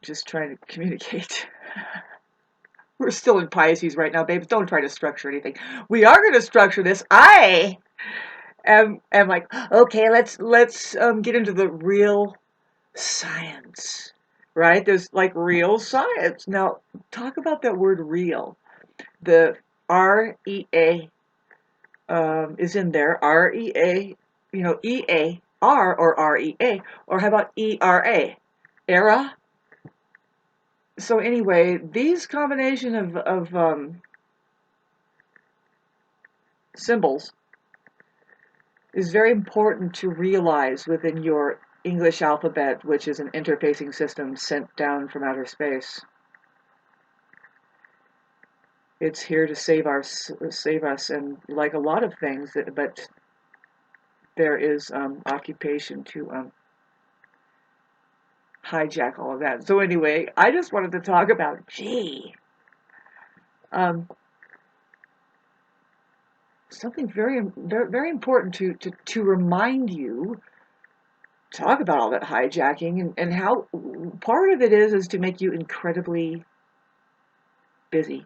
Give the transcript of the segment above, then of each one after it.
just trying to communicate. We're still in Pisces right now, babes. Don't try to structure anything. We are going to structure this. I am like, okay, let's get into the real science, right? There's like real science. Now, talk about that word real. The REA is in there. REA, you know, EAR or REA, or how about ERA? Era? So anyway, these combination of symbols is very important to realize within your English alphabet, which is an interfacing system sent down from outer space. It's here to save us, and like a lot of things, but there is occupation to hijack all of that. So anyway, I just wanted to talk about, something very, very important to remind you. Talk about all that hijacking and how part of it is to make you incredibly busy.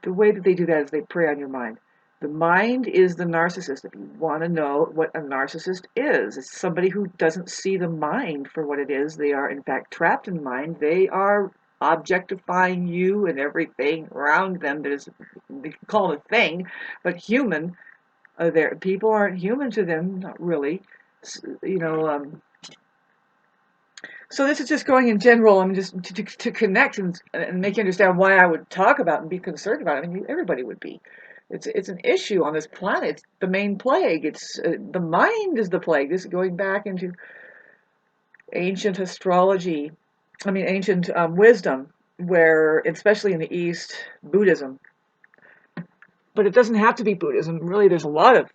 The way that they do that is they prey on your mind. The mind is the narcissist. If you want to know what a narcissist is, it's somebody who doesn't see the mind for what it is. They are, in fact, trapped in mind. They are objectifying you and everything around them. They can call it a thing, but human. People aren't human to them, not really. You know. So this is just going in general. I'm just to connect and make you understand why I would talk about and be concerned about it. I mean, everybody would be. It's an issue on this planet. It's the main plague. It's the mind is the plague. This is going back into ancient astrology. I mean, ancient wisdom, where especially in the East, Buddhism. But it doesn't have to be Buddhism. Really, there's a lot of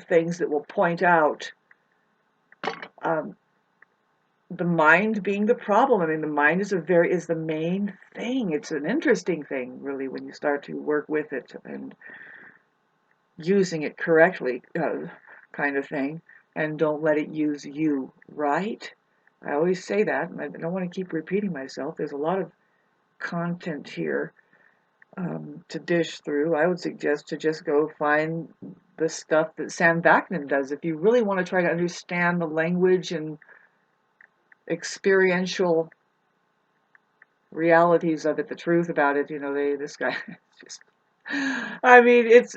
things that will point out. The mind being the problem. I mean, the mind is the main thing. It's an interesting thing, really, when you start to work with it and using it correctly, kind of thing, and don't let it use you, right? I always say that, and I don't want to keep repeating myself. There's a lot of content here to dish through. I would suggest to just go find the stuff that Sam Vaknin does. If you really want to try to understand the language and experiential realities of it, the truth about it, you know, this guy just, I mean, it's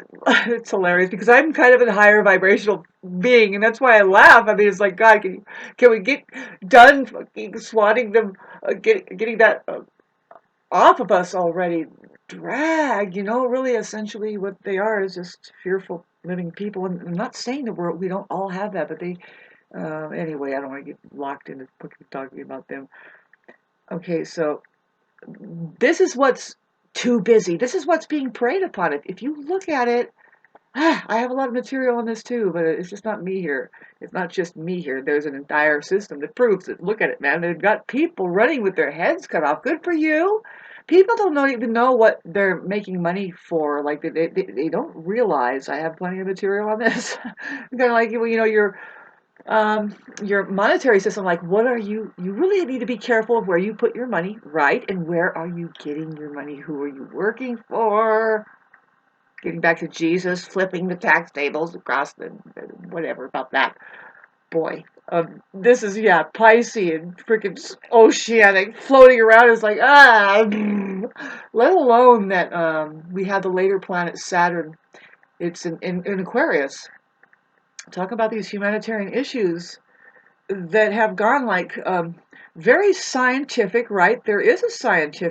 hilarious because I'm kind of a higher vibrational being, and that's why I laugh. I mean, it's like, God, can we get done fucking swatting them, getting that off of us already? Drag, you know, really, essentially, what they are is just fearful living people. And I'm not saying that we don't all have that, but they. Anyway, I don't want to get locked into talking about them. Okay, so this is what's too busy. This is what's being preyed upon. If you look at it, I have a lot of material on this too, but it's just not me here. It's not just me here. There's an entire system that proves it. Look at it, man. They've got people running with their heads cut off. Good for you. People don't even know what they're making money for. Like, they don't realize. I have plenty of material on this. Kind of like, you know, your monetary system, like, what are you really need to be careful of where you put your money, right? And where are you getting your money? Who are you working for? Getting back to Jesus, flipping the tax tables across the whatever about that. Boy, this is, yeah, Piscean, freaking oceanic, floating around. It's like, let alone that we have the later planet Saturn. It's in Aquarius. Talk about these humanitarian issues that have gone like very scientific, right? There is a science.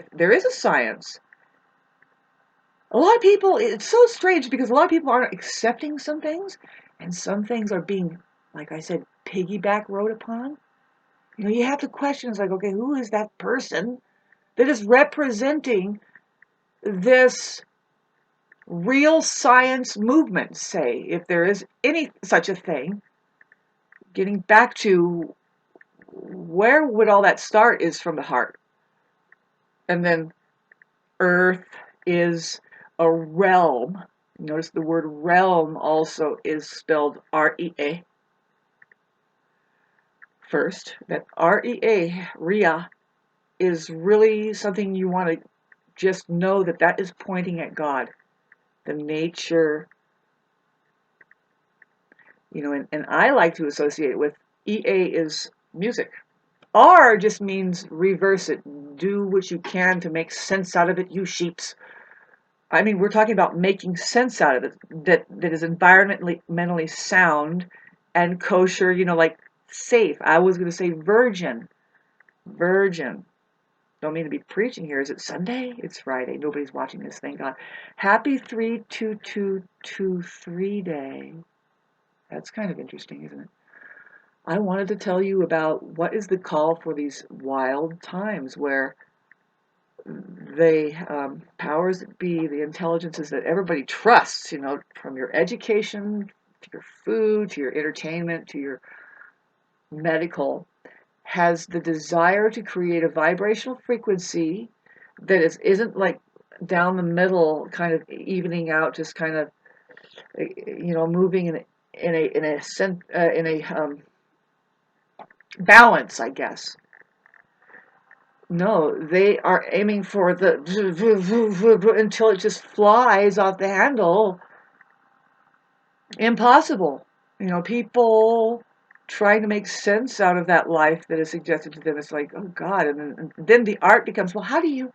A lot of people, it's so strange because a lot of people aren't accepting some things, and some things are being, like I said, piggyback rode upon. You know, you have to question, it's like, okay, who is that person that is representing this real science movement, say, if there is any such a thing? Getting back to where would all that start is from the heart. And then Earth is a realm. Notice the word realm also is spelled REA. first that REA is really something you want to just know that that is pointing at God, the nature, you know, and I like to associate it with EA is music. R just means reverse it. Do what you can to make sense out of it, you sheeps. I mean, we're talking about making sense out of it that is environmentally sound and kosher, you know, like safe. I was going to say virgin. Virgin. Don't mean to be preaching here. Is it Sunday? It's Friday. Nobody's watching this, thank God. Happy 32223 day. That's kind of interesting, isn't it? I wanted to tell you about what is the call for these wild times where the powers that be, the intelligences that everybody trusts, you know, from your education to your food to your entertainment to your medical, has the desire to create a vibrational frequency that isn't like down the middle, kind of evening out, just kind of, you know, moving in a balance, I guess. No, they are aiming for the until it just flies off the handle. Impossible. You know, people trying to make sense out of that life that is suggested to them. It's like, oh God, and then the art becomes, well, how do you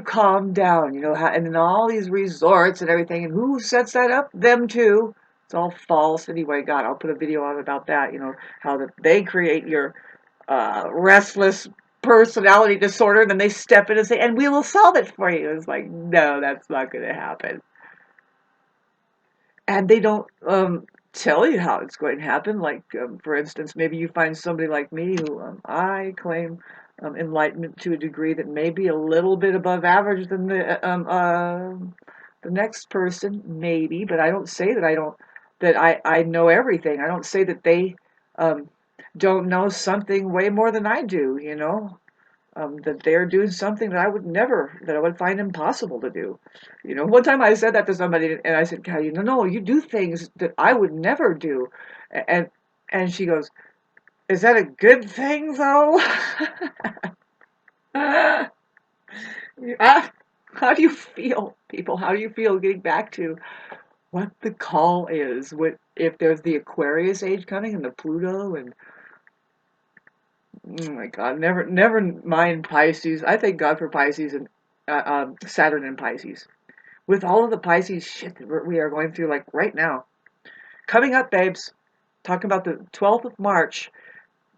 calm down? You know, and then all these resorts and everything, and who sets that up? Them too. It's all false anyway. God, I'll put a video on about that. You know, how that they create your restless personality disorder, and then they step in and say, and we will solve it for you. It's like, no, that's not going to happen. And they don't tell you how it's going to happen. Like, for instance, maybe you find somebody like me who I claim enlightenment to a degree that may be a little bit above average than the next person, maybe. But I don't say that I know everything. I don't say that they don't know something way more than I do. You know. That they're doing something that I would find impossible to do. You know, one time I said that to somebody, and I said, "God, you know, no, you do things that I would never do," and and she goes, "Is that a good thing, though?" How do you feel, people? How do you feel getting back to what the call is? What if there's the Aquarius age coming and the Pluto and oh my God, never mind Pisces. I thank God for Pisces and Saturn and Pisces. With all of the Pisces shit that we are going through, like right now. Coming up, babes, talking about the 12th of March,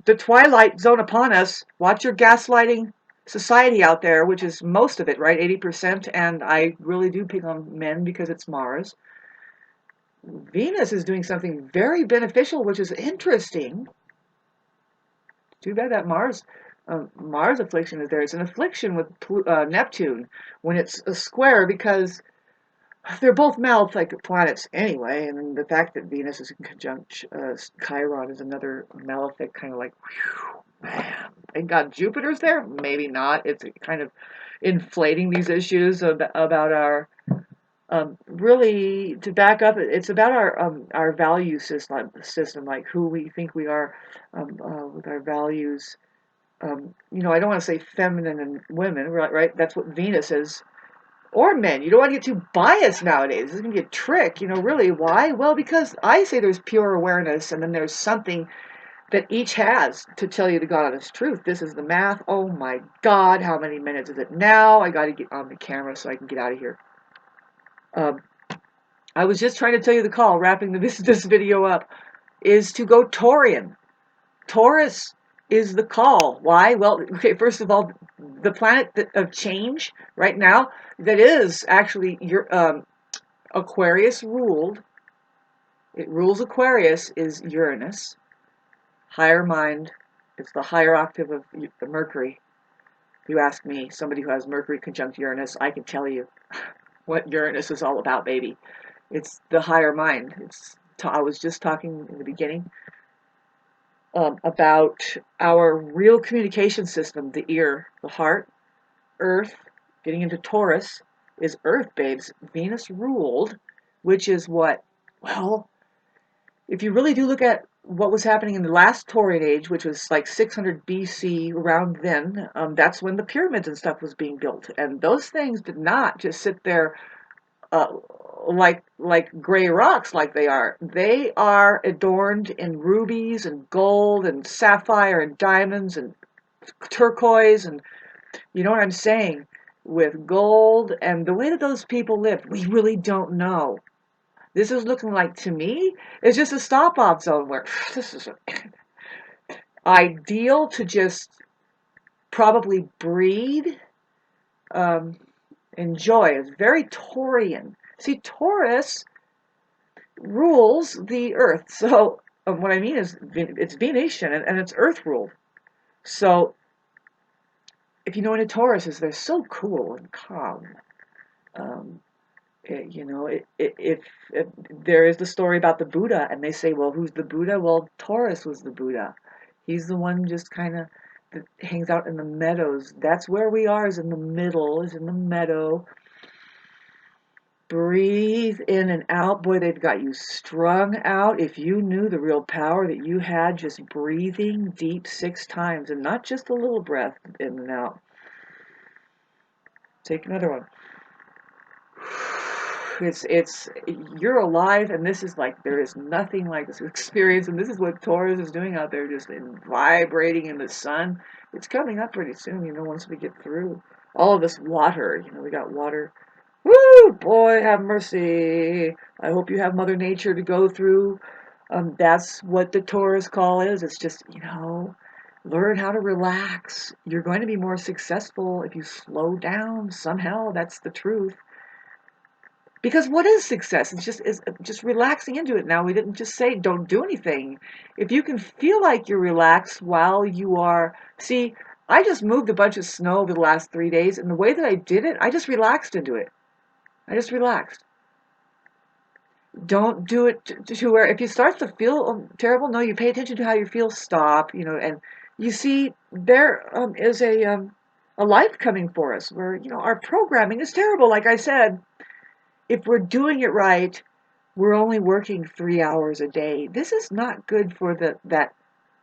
the twilight zone upon us. Watch your gaslighting society out there, which is most of it, right? 80%, and I really do pick on men because it's Mars. Venus is doing something very beneficial, which is interesting. Too bad that Mars affliction is there. It's an affliction with Neptune when it's a square because they're both malefic planets anyway, and the fact that Venus is in conjunct Chiron is another malefic, kind of like, whew, man. And God, Jupiter's there? Maybe not. It's kind of inflating these issues about our really to back up. It's about our value system, like who we think we are with our values. You know, I don't want to say feminine and women, right? That's what Venus is. Or men. You don't want to get too biased nowadays. This can be a trick. You know, really. Why? Well, because I say there's pure awareness, and then there's something that each has to tell you the God honest truth. This is the math. Oh my God, how many minutes is it now? I got to get on the camera so I can get out of here. I was just trying to tell you the call, wrapping this video up, is to go Taurian. Taurus is the call. Why? Well, okay, first of all, the planet of change right now that is actually your Aquarius ruled. It rules Aquarius is Uranus, higher mind. It's the higher octave of the Mercury. If you ask me, somebody who has Mercury conjunct Uranus, I can tell you what Uranus is all about, baby. It's the higher mind. I was just talking in the beginning about our real communication system, the ear, the heart, Earth, getting into Taurus, is Earth, babes. Venus ruled, which is what? Well, if you really do look at what was happening in the last Taurian age, which was like 600 BC, around then, that's when the pyramids and stuff was being built. And those things did not just sit there uh, like gray rocks like they are. They are adorned in rubies and gold and sapphire and diamonds and turquoise, and you know what I'm saying? With gold and the way that those people lived, we really don't know. This is looking like, to me, it's just a stop-off zone where this is ideal to just probably breed, um, enjoy. It's very Taurian. See, Taurus rules the earth. So what I mean is it's Venetian and it's earth ruled. So if you know what a Taurus is, they're so cool and calm. Um, if there is the story about the Buddha, and they say, well, who's the Buddha? Well, Taurus was the Buddha. He's the one just kind of that hangs out in the meadows. That's where we are, is in the middle, is in the meadow. Breathe in and out. Boy, they've got you strung out. If you knew the real power that you had just breathing deep 6 times, and not just a little breath in and out. Take another one. It's you're alive, and this is like, there is nothing like this experience, and this is what Taurus is doing out there, just vibrating in the sun. It's coming up pretty soon, once we get through all of this water. We got water. Woo, boy, have mercy. I hope you have Mother Nature to go through. That's what the Taurus call is. It's just, learn how to relax. You're going to be more successful if you slow down somehow. That's the truth. Because what is success? It's just relaxing into it. Now, we didn't just say don't do anything. If you can feel like you're relaxed while you are... See, I just moved a bunch of snow over the last 3 days, and the way that I did it, I just relaxed into it. I just relaxed. Don't do it to where if you start to feel terrible, no, you pay attention to how you feel, stop, and you see there is a life coming for us where, our programming is terrible, like I said. If we're doing it right, we're only working 3 hours a day. This is not good for that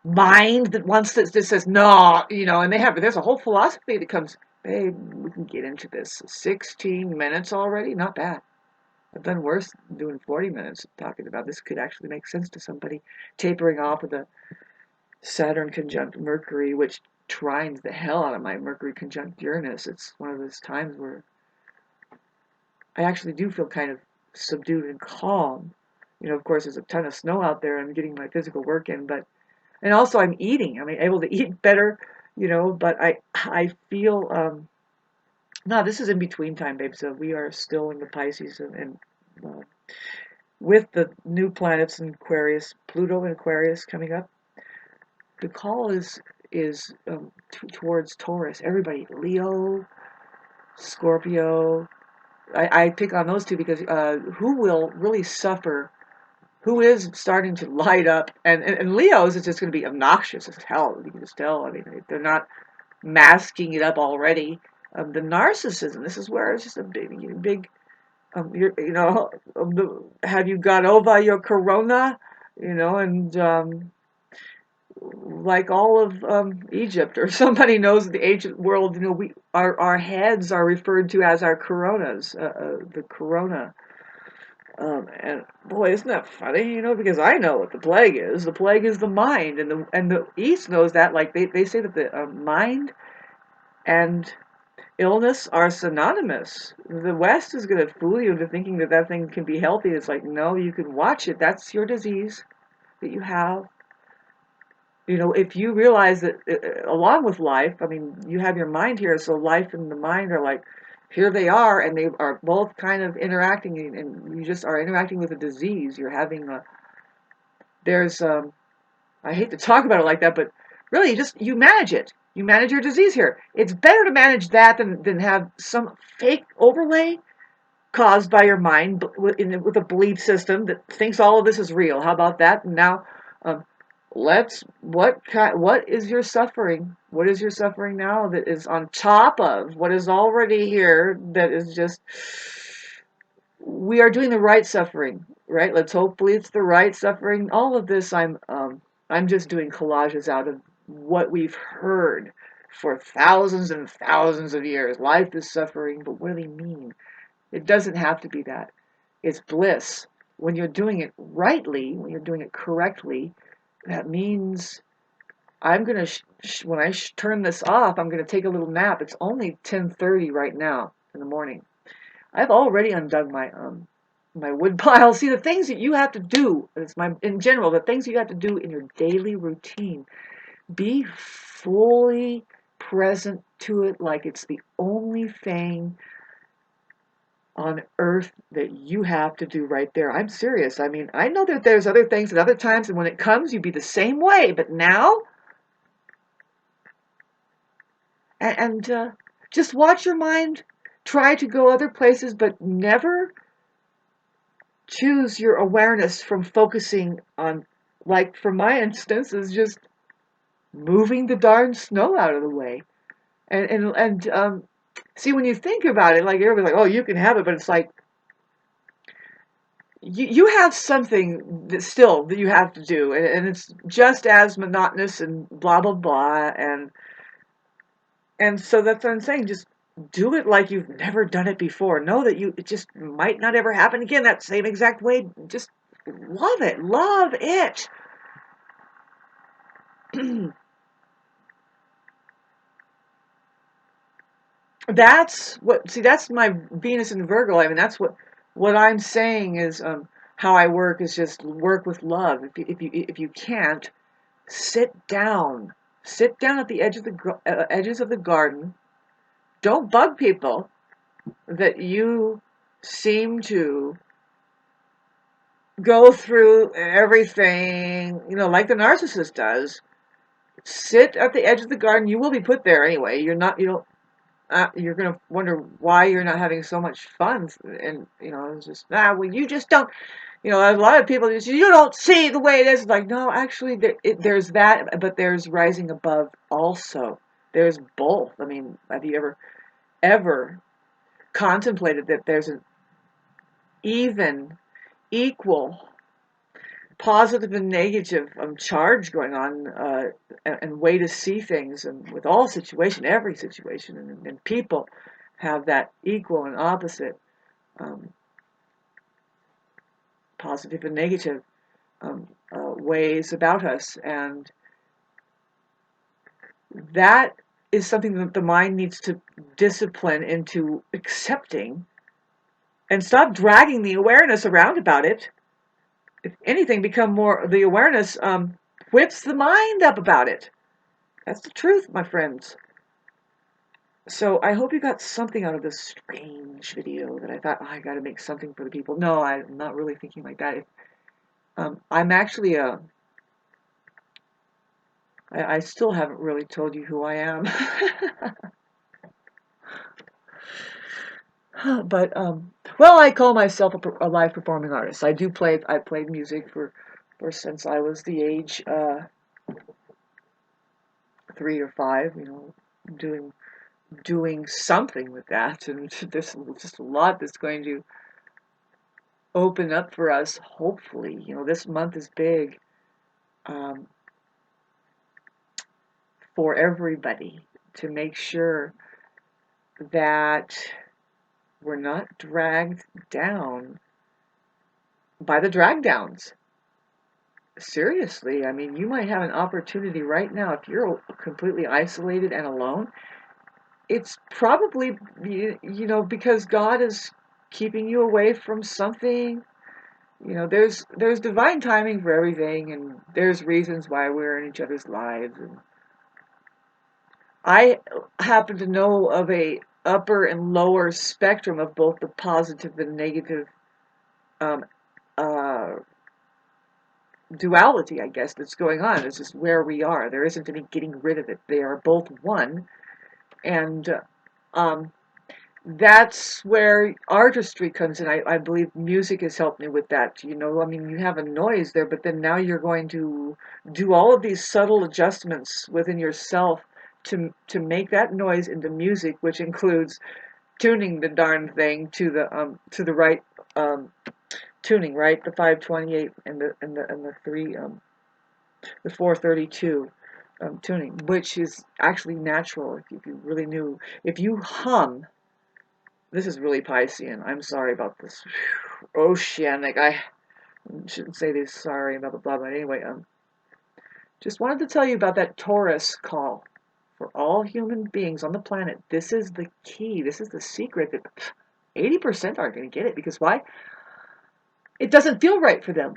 mind that wants to, that says, no, and there's a whole philosophy that comes, babe, we can get into this. 16 minutes already? Not bad. I've done worse doing 40 minutes talking about this. Could actually make sense to somebody. Tapering off with the Saturn conjunct Mercury, which trines the hell out of my Mercury conjunct Uranus. It's one of those times where I actually do feel kind of subdued and calm. Of course, there's a ton of snow out there. I'm getting my physical work in, and also I'm eating. I'm able to eat better, but I feel, no, this is in between time, babe. So we are still in the Pisces, and with the new planets in Aquarius, Pluto in Aquarius coming up, the call is towards Taurus. Everybody, Leo, Scorpio. I pick on those two because who will really suffer, who is starting to light up, and Leo's is just going to be obnoxious as hell. You can just tell. I mean, they're not masking it up already. The narcissism, this is where it's just a big have you got over your corona? And like all of Egypt, or somebody knows the ancient world, our heads are referred to as our coronas, the corona. And boy, isn't that funny? Because I know what the plague is. The plague is the mind, and the East knows that. Like they say that the mind and illness are synonymous. The West is going to fool you into thinking that thing can be healthy. It's like, no, you can watch it. That's your disease that you have. If you realize that along with life, I mean, you have your mind here, so life and the mind are like, here they are, and they are both kind of interacting, and you just are interacting with a disease. You're having I hate to talk about it like that, but really, you manage it. You manage your disease here. It's better to manage that than have some fake overlay caused by your mind with a belief system that thinks all of this is real. How about that? Now, what is your suffering? What is your suffering now that is on top of what is already here, that is just we are doing the right suffering, right? Let's hopefully it's the right suffering. All of this, I'm just doing collages out of what we've heard for thousands and thousands of years. Life is suffering, but what do they mean? It doesn't have to be that. It's bliss. When you're doing it rightly, when you're doing it correctly, that means I'm gonna when I turn this off, I'm gonna take a little nap. It's only 10:30 right now in the morning. I've already undug my wood pile. See, the things that you have to do, in general, the things you have to do in your daily routine, be fully present to it like it's the only thing on earth that you have to do right there. I'm serious. I mean, I know that there's other things at other times, and when it comes, you be the same way. But now, and just watch your mind try to go other places, but never choose your awareness from focusing on, like for my instance, is just moving the darn snow out of the way. And see, when you think about it, like everybody's like, oh, you can have it, but it's like you have something that you have to do, and it's just as monotonous and blah blah blah, and so that's what I'm saying. Just do it like you've never done it before. Know that it just might not ever happen again that same exact way. Just love it. Love it. That's my Venus in Virgo. I mean, that's what I'm saying is how I work is just work with love. If you can't, sit down. Sit down at the edges of the garden. Don't bug people that you seem to go through everything, like the narcissist does. Sit at the edge of the garden. You will be put there anyway. You're going to wonder why you're not having so much fun. And, it's just, well, you just don't, a lot of people just, you don't see the way it is. It's like, no, actually, there's that, but there's rising above also. There's both. I mean, have you ever contemplated that there's an even, equal, positive and negative charge going on, and way to see things, and with every situation, and people have that equal and opposite, positive and negative ways about us, and that is something that the mind needs to discipline into accepting, and stop dragging the awareness around about it. If anything, the awareness whips the mind up about it. That's the truth, my friends. So I hope you got something out of this strange video that I thought, I got to make something for the people. No, I'm not really thinking like that. I'm actually I still haven't really told you who I am. But well, I call myself a live performing artist. I played music for since I was the age 3 or 5. Doing something with that, and there's just a lot that's going to open up for us. Hopefully, this month is big for everybody, to make sure that we're not dragged down by the drag downs. Seriously, I mean, you might have an opportunity right now. If you're completely isolated and alone, it's probably, because God is keeping you away from something. There's divine timing for everything, and there's reasons why we're in each other's lives. And I happen to know of a upper and lower spectrum of both the positive and negative um, uh, duality, I guess, that's going on. It's just where we are. There isn't any getting rid of it. They are both one, and that's where artistry comes in. I believe music has helped me with that. I mean, you have a noise there, but then now you're going to do all of these subtle adjustments within yourself to make that noise into music, which includes tuning the darn thing to the right tuning, right? The 528 and the 432 tuning, which is actually natural. If you really knew, if you hum, this is really pIScEAn. I'm sorry about this. Oceanic. I shouldn't say this. Sorry, blah blah blah. But anyway, just wanted to tell you about that TORUS call for all human beings on the planet. This is the key. This is the secret that 80% aren't going to get it, because why? It doesn't feel right for them.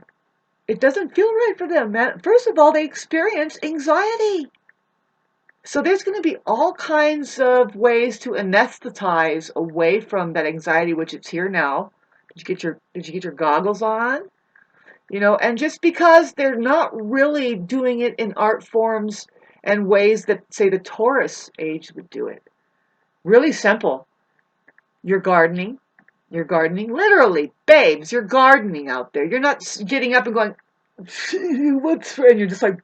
It doesn't feel right for them, man. First of all, they experience anxiety. So there's going to be all kinds of ways to anesthetize away from that anxiety, which it's here now. Did you get your goggles on? You know, and just because they're not really doing it in art forms and ways that, say, the TORUS age would do it. Really simple. You're gardening. You're gardening. Literally, babes, you're gardening out there. You're not getting up and going, what's for, and you're just like,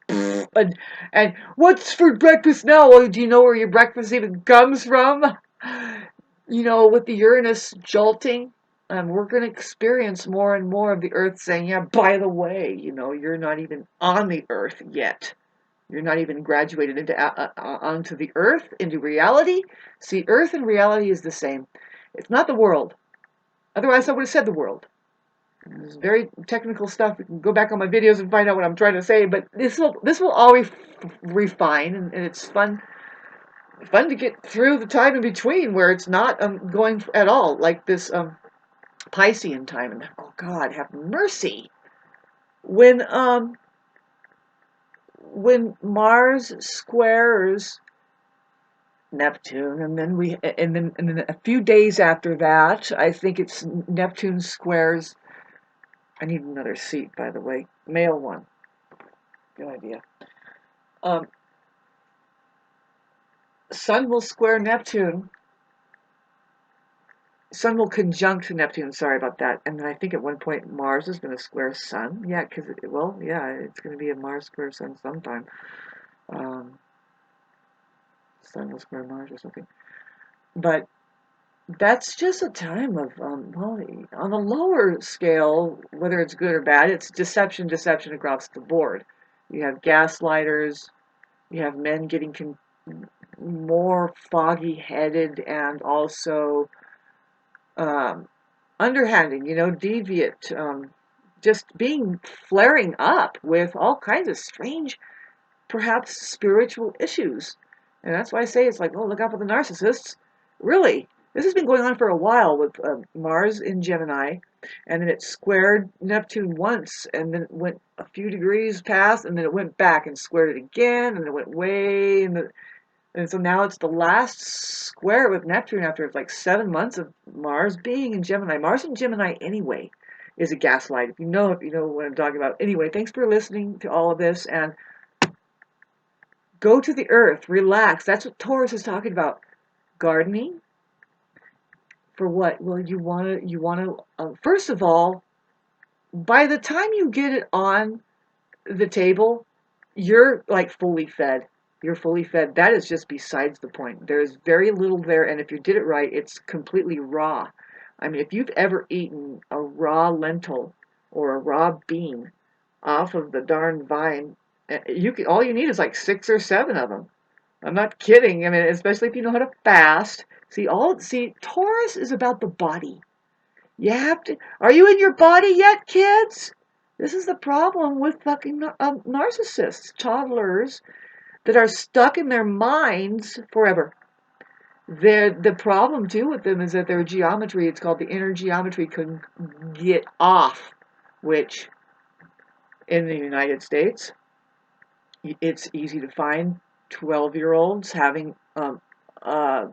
and what's for breakfast now? Well, do you know where your breakfast even comes from? You know, with the Uranus jolting, we're going to experience more and more of the Earth saying, yeah, by the way, you know, you're not even on the Earth yet. You're not even graduated into onto the Earth, into reality. See, Earth and reality is the same. It's not the world. Otherwise, I would have said the world. It's very technical stuff. You can go back on my videos and find out what I'm trying to say. But this will always refine, and it's fun to get through the time in between where it's not going at all, like this pIScEAn time. And oh God, have mercy. When Mars squares Neptune, and then a few days after that, I think it's Neptune squares. I need another seat, by the way. Male one. Good idea. Sun will square Neptune. Sun will conjunct Neptune. Sorry about that. And then I think at one point Mars is going to square Sun. Yeah, because it's going to be a Mars square Sun sometime. Sun will square Mars or something. But that's just a time of, well, on a lower scale, whether it's good or bad, it's deception across the board. You have gaslighters, you have men getting more foggy-headed, and also underhanding, you know, deviant, just flaring up with all kinds of strange, perhaps spiritual issues. And that's why I say it's like, oh, look out for the narcissists. Really, this has been going on for a while with Mars in Gemini, and then it squared Neptune once, and then it went a few degrees past, and then it went back and squared it again, and it went way in the, and so now it's the last square with Neptune after like 7 months of Mars being in Gemini. Mars in Gemini anyway is a gaslight. If you know what I'm talking about. Anyway, thanks for listening to all of this, and go to the Earth, relax. That's what Taurus is talking about. Gardening. For what? Well, you want to, first of all, by the time you get it on the table, you're like fully fed. You're fully fed. That is just besides the point. There's very little there, and if you did it right, it's completely raw. I mean, if you've ever eaten a raw lentil or a raw bean off of the darn vine, all you need is like 6 or 7 of them. I'm not kidding. I mean, especially if you know how to fast. See, Taurus is about the body. You have to. Are you in your body yet, kids? This is the problem with fucking narcissists, toddlers that are stuck in their minds forever. The problem too with them is that their geometry, it's called the inner geometry, can get off, which in the United States, it's easy to find 12-year-olds having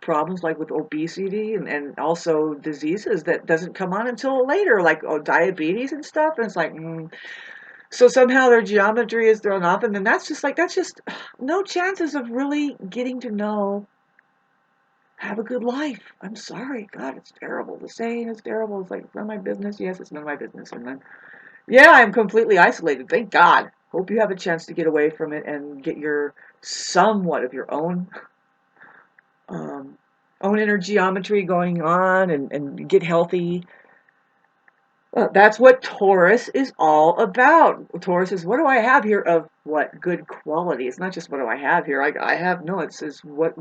problems like with obesity and also diseases that doesn't come on until later, like diabetes and stuff. And it's like, so somehow their geometry is thrown off, and then that's just no chances of really getting to know, have a good life. I'm sorry, God, it's terrible to say. It's terrible. It's like, it's none of my business. Yes, it's none of my business. And then, yeah, I'm completely isolated. Thank God. Hope you have a chance to get away from it and get somewhat of your own own inner geometry going on and get healthy. That's what Taurus is all about. Taurus is, what do I have here of what good quality? It's not just what do I have here. I have no. It says what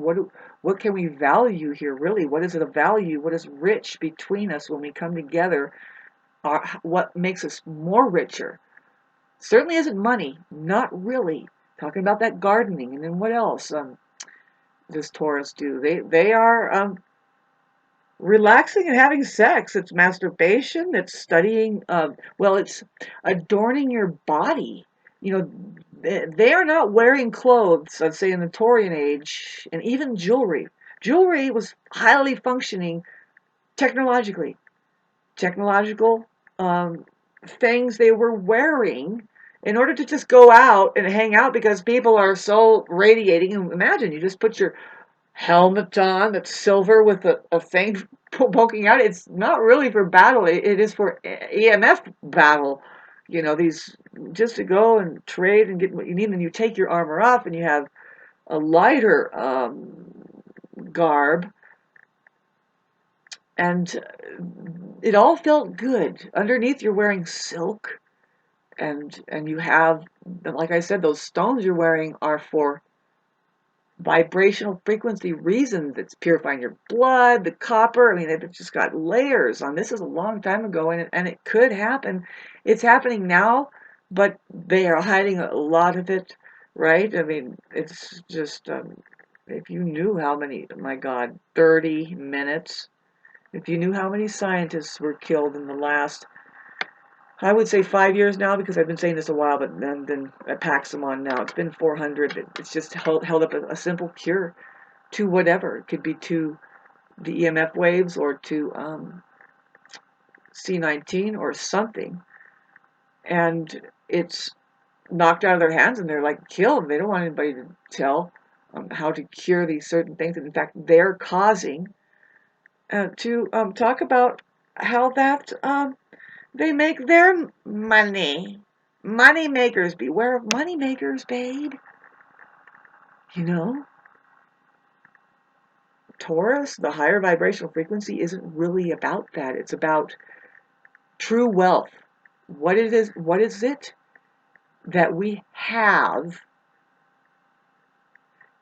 can we value here really? What is it of value? What is rich between us when we come together? What makes us more richer? Certainly isn't money. Not really. Talking about that gardening, and then what else? Does Taurus do? They are relaxing and having sex. It's masturbation. It's studying. Well, it's adorning your body. You know, they are not wearing clothes, I'd say, in the Taurian age, and even jewelry. Jewelry was highly functioning technologically. Technological things they were wearing in order to just go out and hang out because people are so radiating. Imagine you just put your helmet on that's silver with a thing poking out. It's not really for battle. It is for EMF battle. You know, these just to go and trade and get what you need. And you take your armor off and you have a lighter garb. And it all felt good. Underneath you're wearing silk. And you have, like I said, those stones you're wearing are for vibrational frequency reasons. It's purifying your blood, the copper. I mean, they've just got layers on. This is a long time ago, and it could happen. It's happening now, but they are hiding a lot of it, right? I mean, it's just, if you knew how many, my God, 30 minutes, if you knew how many scientists were killed in the last, I would say 5 years now, because I've been saying this a while, but then it packs them on now. It's been 400. It's just held up a simple cure to whatever. It could be to the EMF waves or to C19 or something. And it's knocked out of their hands and they're like killed. They don't want anybody to tell how to cure these certain things. And in fact, they're causing to talk about how that they make their money. Money makers. Beware of money makers, babe. You know? Taurus, the higher vibrational frequency, isn't really about that. It's about true wealth. What is it that we have?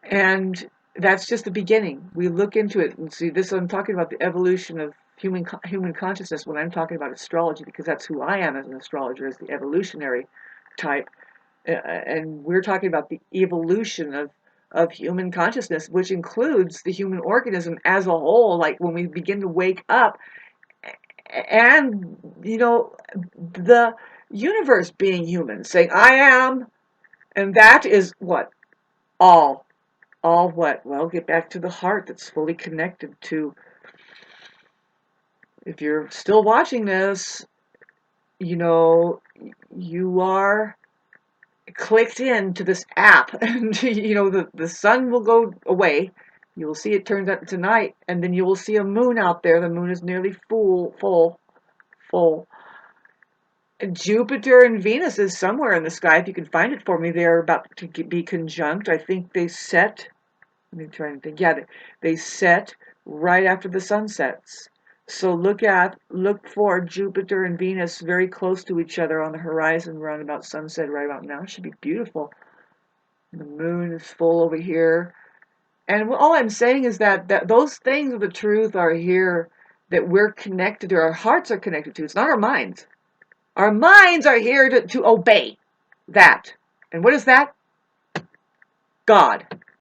And that's just the beginning. We look into it and see this. I'm talking about the evolution of human consciousness when I'm talking about astrology, because that's who I am as an astrologer, is the evolutionary type. And we're talking about the evolution of human consciousness, which includes the human organism as a whole. Like when we begin to wake up, and you know, the universe being human, saying I am, and that is what all what? Well, get back to the heart that's fully connected to. If you're still watching this, you know, you are clicked into this app, and you know the sun will go away. You will see it turns out tonight, and then you will see a moon out there. The moon is nearly full. Jupiter and Venus is somewhere in the sky. If you can find it for me, they're about to be conjunct. I think they set. Let me try and think. Yeah, they set right after the sun sets. So look for Jupiter and Venus very close to each other on the horizon around about sunset right about now. It should be beautiful. The moon is full over here. And all I'm saying is that those things of the truth are here, that we're connected to, our hearts are connected to. It's not our minds. Our minds are here to obey that. And what is that? God.